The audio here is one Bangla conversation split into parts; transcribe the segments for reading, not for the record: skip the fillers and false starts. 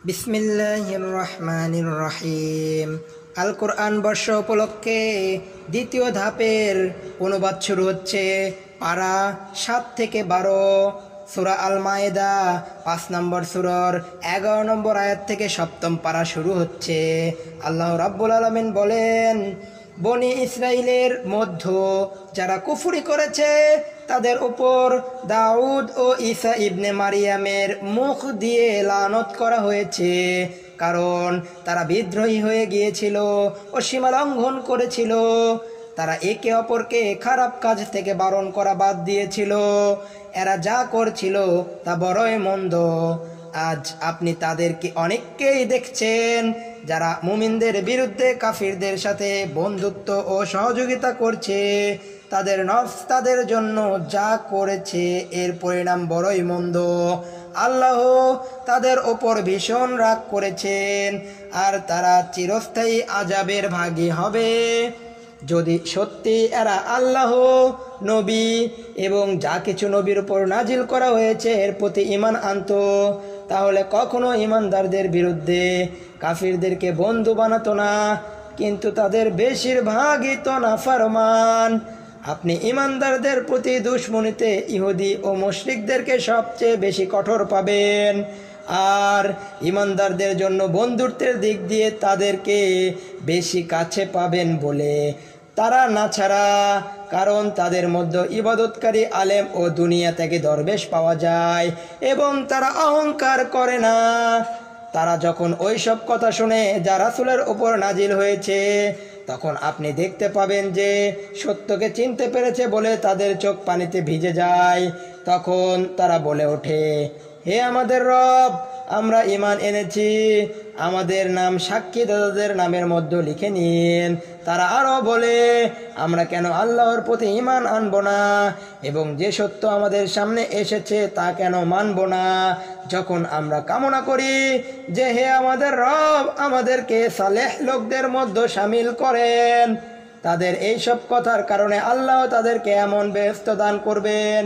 বিসমিল্লাহির রহমানির রহিম। আল কোরআন বর্ষ উপলক্ষে দ্বিতীয় ধাপের অনুবাদ শুরু হচ্ছে। পারা 7 থেকে 12, সূরা আল মায়েদা 5 নম্বর সূরার 11 নম্বর আয়াত থেকে 7ম পারা শুরু হচ্ছে। আল্লাহ রাব্বুল আলামিন বলেন, বনি ইসরাইলের মধ্য যারা কুফরি করেছে তাদের উপর দাউদ ও ঈসা ইবনে মারিয়ামের মুখ দিয়ে লানত করা হয়েছে, কারণ তারা বিদ্রোহী হয়ে গিয়েছিল ও সীমা লঙ্ঘন করেছিল। তারা একে অপরকে খারাপ কাজ থেকে বারণ করা বাদ দিয়েছিল। এরা যা করছিল তা বড়ই মন্দ। আজ আপনি তাদেরকে অনেককেই দেখছেন যারা মুমিনদের বিরুদ্ধে কাফিরদের সাথে বন্ধুত্ব ও সহযোগিতা করছে। তাদের নফস তাদের জন্য যা করেছে এর পরিণাম বড়ই মন্দ। আল্লাহ তাদের ওপর ভীষণ রাগ করেছেন আর তারা চিরস্থায়ী আযাবের ভাগী হবে। যদি সত্যি এরা আল্লাহ, নবী এবং যা কিছু নবীর উপর নাজিল করা হয়েছে এর প্রতি ঈমান আনতো, তাহলে কখনো ঈমানদারদের বিরুদ্ধে কাফিরদেরকে বন্ধু বানাতো না। কিন্তু তাদের বেশিরভাগই তো নাফরমান। আপনি ঈমানদারদের প্রতি দুশমনিতে ইহুদি ও মুশরিকদেরকে সবচেয়ে বেশি কঠোর পাবেন, আর ঈমানদারদের জন্য বন্ধুত্বের দিক দিয়ে তাদেরকে বেশি কাছে পাবেন বলে তারা না ছাড়া, কারণ তাদের মধ্যে ইবাদতকারী আলেম ও দুনিয়া থেকে দরবেশ পাওয়া যায় এবং তারা অহংকার করে না। তারা যখন ওই সব কথা শুনে যা রাসূলের উপর নাজিল হয়েছে, তখন আপনি দেখতে পাবেন যে সত্যকে চিনতে পেরেছে বলে তাদের চোখ পানিতে ভিজে যায়। তখন তারা বলে ওঠে, হে আমাদের রব, আমরা ঈমান এনেছি, আমাদের নাম সাক্ষীদাতাদের নামের মধ্যে লিখে নিন। তারা আরো বলে, আমরা কেন আল্লাহর প্রতি ঈমান আনবো না এবং যে সত্য আমাদের সামনে এসেছে তা কেন মানব না, যখন আমরা কামনা করি যে হে আমাদের রব, আমাদেরকে সালেহ লোকদের মধ্যে শামিল করেন। তাদের এই সব কথার কারণে আল্লাহ তাদেরকে এমন বেহেশত দান করবেন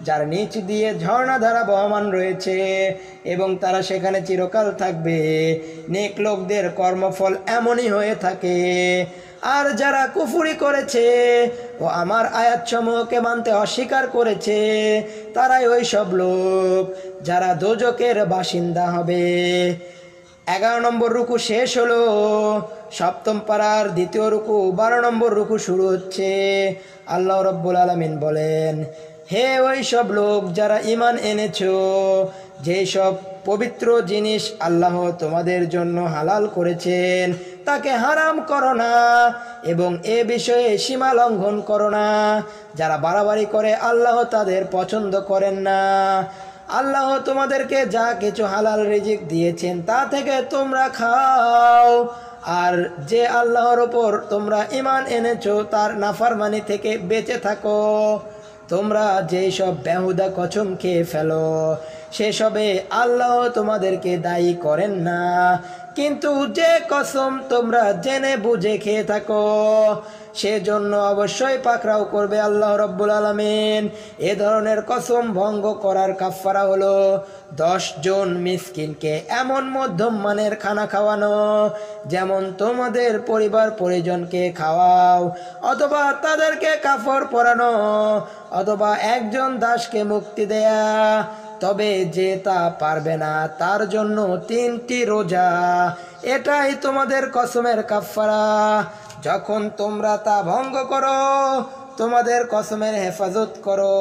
যার নিচ দিয়ে ঝর্ণাধারা বহমান রয়েছে এবং তারা সেখানে চিরকাল থাকবে। নেক লোকদের কর্মফল এমনই হয়ে থাকে। আর যারা কুফরি করেছে ও আমার আয়াতসমূহকে মানতে অস্বীকার করেছে, তারাই ওই সব লোক যারা দোজখের বাসিন্দা হবে। 11 নম্বর রুকু শেষ হলো। 7ম পারার দ্বিতীয় রুকু 12 নম্বর রুকু শুরু হচ্ছে। আল্লাহ রাব্বুল আলামিন বলেন, হে ওই সব লোক যারা ঈমান এনেছো, যেই সব পবিত্র জিনিস আল্লাহ তোমাদের জন্য হালাল করেছেন তাকে হারাম করো না এবং এ বিষয়ে সীমা লঙ্ঘন করো না। যারা বাড়াবাড়ি করে আল্লাহ তাদের পছন্দ করেন না। আল্লাহ তোমাদেরকে যা কিছু হালাল রিজিক দিয়েছেন তা থেকে তোমরা খাও, আর যে আল্লাহর ওপর তোমরা ঈমান এনেছো তার নাফরমানি থেকে বেঁচে থাকো। তোমরা যেই সব বেহুদা কসম খেয়ে ফেলো সেসবে আল্লাহ তোমাদেরকে দায়ী করেন না, কিন্তু যে কসম তোমরা জেনে বুঝে খেয়ে থাকো সেজন্য অবশ্যই পাকড়াও করবে আল্লাহ রাব্বুল আলামিন। এ ধরনের কসম ভঙ্গ করার কাফারা হলো 10 জন মিসকিনকে এমন মধ্যম মানের খানা খাওয়ানো যেমন তোমাদের পরিবার পরিজনকে খাওয়াও, অথবা তাদেরকে কাফড় পরানো, অথবা একজন দাসকে মুক্তি দেয়া। তবে যে তা পারবে না তার জন্য 3টি রোজা। এটাই তোমাদের কসমের কাফারা। যখন তোমরা তা ভঙ্গ করো, তোমাদের কসমের হেফাজত করো।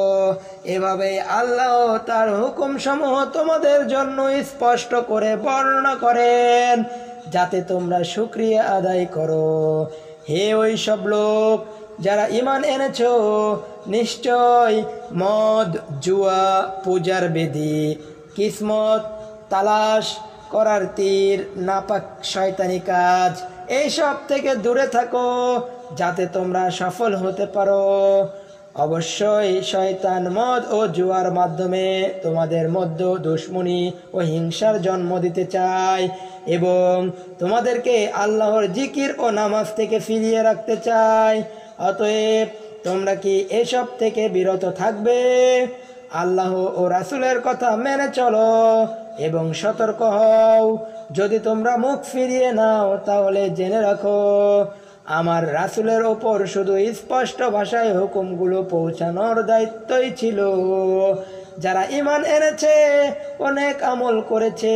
এভাবে আল্লাহ তার হুকুম সমূহ তোমাদের জন্য স্পষ্ট করে বর্ণনা করেন যাতে তোমরা শুকরিয়া আদায় করো। হে ওই সব লোক যারা ঈমান এনেছো, নিশ্চয় মদ, জুয়া, পূজার বেদী, কিসমত, তালাশ করার তীর, নাপাক শয়তানি কাজ এইসব থেকে দূরে থাকো যাতে তোমরা সফল হতে পারো। অবশ্যই শয়তান মদ ও জুয়ার মাধ্যমে তোমাদের মধ্যে দুশমনি ও হিংসার জন্ম দিতে চায় এবং তোমাদেরকে আল্লাহর জিকির ও নামাজ থেকে ফিরিয়ে রাখতে চায়। অতএব তোমরা কি এসব থেকে বিরত থাকবে? আল্লাহ ও রাসূলের কথা মেনে চলো এবং সতর্ক হও। যদি তোমরা মুখ ফিরিয়ে নাও তাহলে জেনে রাখো আমার রাসূলের ওপর শুধু স্পষ্ট ভাষায় হুকুমগুলো পৌঁছানোর দায়িত্বই ছিল। যারা ঈমান এনেছে, অনেক আমল করেছে,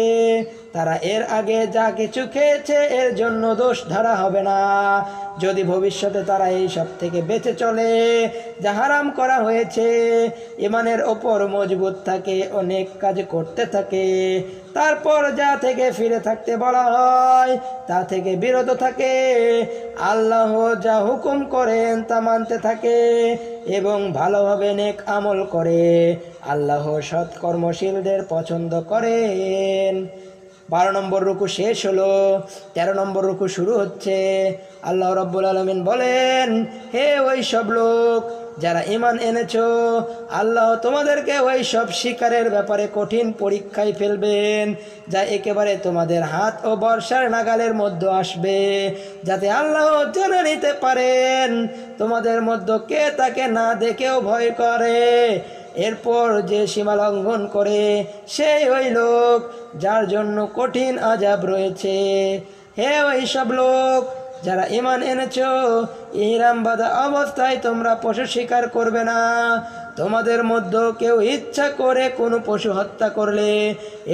তারা এর আগে যা কিছু খেয়েছে এর জন্য দোষ ধরা হবে না। যদি ভবিষ্যতে তারা এই সব থেকে বেঁচে চলে যা হারাম করা হয়েছে, ঈমানের ওপর মজবুত থাকে, অনেক কাজ করতে থাকে, তারপর যা থেকে ফিরে থাকতে বলা হয় তা থেকে বিরত থাকে, আল্লাহ যা হুকুম করেন তা মানতে থাকে এবং ভালোভাবে নেক আমল করে, আল্লাহ সৎ কর্মশীলদের পছন্দ করেন। 12 নম্বর রুকু শেষ হলো, 13 নম্বর রুকু শুরু হচ্ছে। আল্লাহ রাব্বুল আলামিন বলেন, হে ওই সব লোক যারা ঈমান এনেছো, আল্লাহ তোমাদেরকে ওই সব শিকারের ব্যাপারে কঠিন পরীক্ষায় ফেলবেন যা একেবারে তোমাদের হাত ও বর্ষার নাগালের মধ্যে আসবে, যাতে আল্লাহ জেনে নিতে পারেন তোমাদের মধ্যে কে তাকে না দেখেও ভয় করে। এরপর যে সীমা লঙ্ঘন করে সেই ওই লোক যার জন্য কঠিন আযাব রয়েছে। হে ওই সব লোক যারা ঈমান এনেছো, ইহরাম বাঁধা অবস্থায় তোমরা পশু শিকার করবে না। তোমাদের মধ্যে কেউ ইচ্ছা করে কোনো পশু হত্যা করলে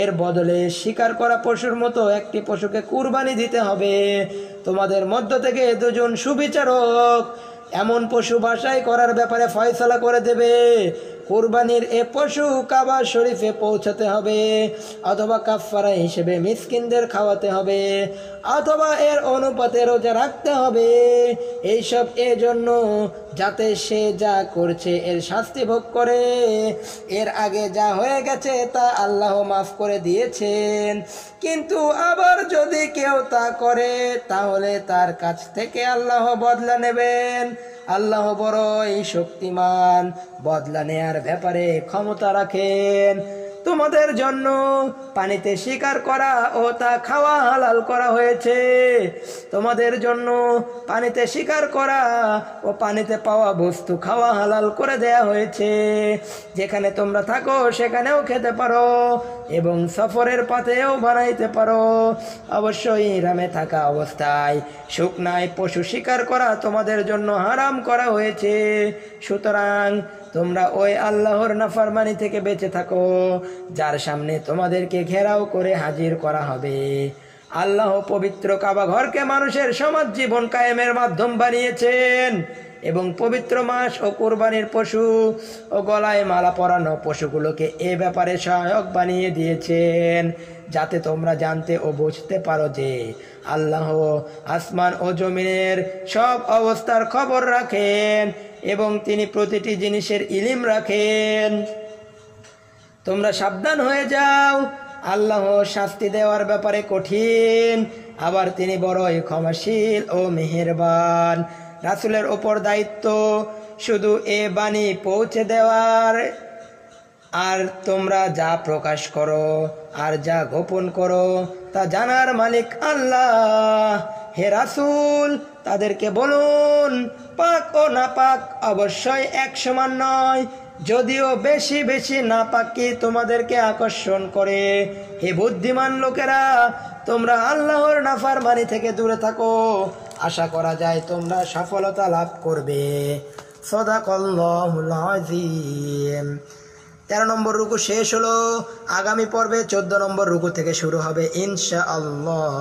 এর বদলে শিকার করা পশুর মতো একটি পশুকে কুরবানি দিতে হবে। তোমাদের মধ্য থেকে দুজন সুবিচারক এমন পশু বাছাই করার ব্যাপারে ফয়সালা করে দেবে। কুরবানির এ পশু কাবা শরীফে পৌঁছাতে হবে, অথবা কাফারা হিসেবে মিসকিনদের খাওয়াতে হবে, অথবা এর অনুপাতে রোজা রাখতে হবে। এইসব এজন্য যাতে সে যা করছে এর শাস্তি ভোগ করে। এর আগে যা হয়ে গেছে তা আল্লাহ মাফ করে দিয়েছেন, কিন্তু আবার যদি কেউ তা করে তাহলে তার কাছ থেকে আল্লাহ বদলা নেবেন। আল্লাহ বড়ই শক্তিমান, বদলা নেয়ার ব্যাপারে ক্ষমতা রাখেন। তোমাদের জন্য পানিতে শিকার করা ও তা খাওয়া হালাল করা হয়েছে। তোমাদের জন্য পানিতে শিকার করা ও পানিতে পাওয়া বস্তু খাওয়া হালাল করে দেয়া হয়েছে। যেখানে তোমরা থাকো সেখানেও খেতে পারো এবং সফরের পথেও বানাইতে পারো। অবশ্যই ইহরামে থাকা অবস্থায় শুকনায় পশু শিকার করা তোমাদের জন্য হারাম করা হয়েছে। সুতরাং তোমরা ওই আল্লাহর নাফরমানি থেকে বেঁচে থাকো যার সামনে তোমাদেরকে ঘেরাও করে হাজির করা হবে। আল্লাহ পবিত্র কাবা ঘরকে মানুষের সমাজ জীবন কায়েমের মাধ্যম বানিয়েছেন এবং পবিত্র মাস ও কুরবানির পশু ও গলায় মালা পরানো পশুগুলোকে এ ব্যাপারে সহায়ক বানিয়ে দিয়েছেন, যাতে তোমরা জানতে ও বুঝতে পারো যে আল্লাহ আসমান ও জমিনের সব অবস্থার খবর রাখেন এবং তিনি প্রতিটি জিনিসের ইলম রাখেন। তোমরা সাবধান হয়ে যাও, আল্লাহ শাস্তি দেওয়ার ব্যাপারে কঠিন, আবার তিনি বড়ই ক্ষমাশীল ও মেহেরবান। রাসূলের ওপর দায়িত্ব শুধু এ বাণী পৌঁছে দেওয়ার, আর তোমরা যা প্রকাশ করো আর যা গোপন করো তা জানার মালিক আল্লাহ। হে রাসূল, তাদেরকে বলুন, পাক ও নাপাক অবশ্যই এক সমান নয়, যদিও বেশি বেশি নাপাকি তোমাদেরকে আকর্ষণ করে। হে বুদ্ধিমান লোকেরা, তোমরা আল্লাহর নাফরমানি থেকে দূরে থাকো, আশা করা যায় তোমরা সফলতা লাভ করবে। সাদাকাল্লাহুল আযীম। 13 নম্বর রুকু শেষ হলো। আগামী পর্বে 14 নম্বর রুকু থেকে শুরু হবে ইনশাআল্লাহ।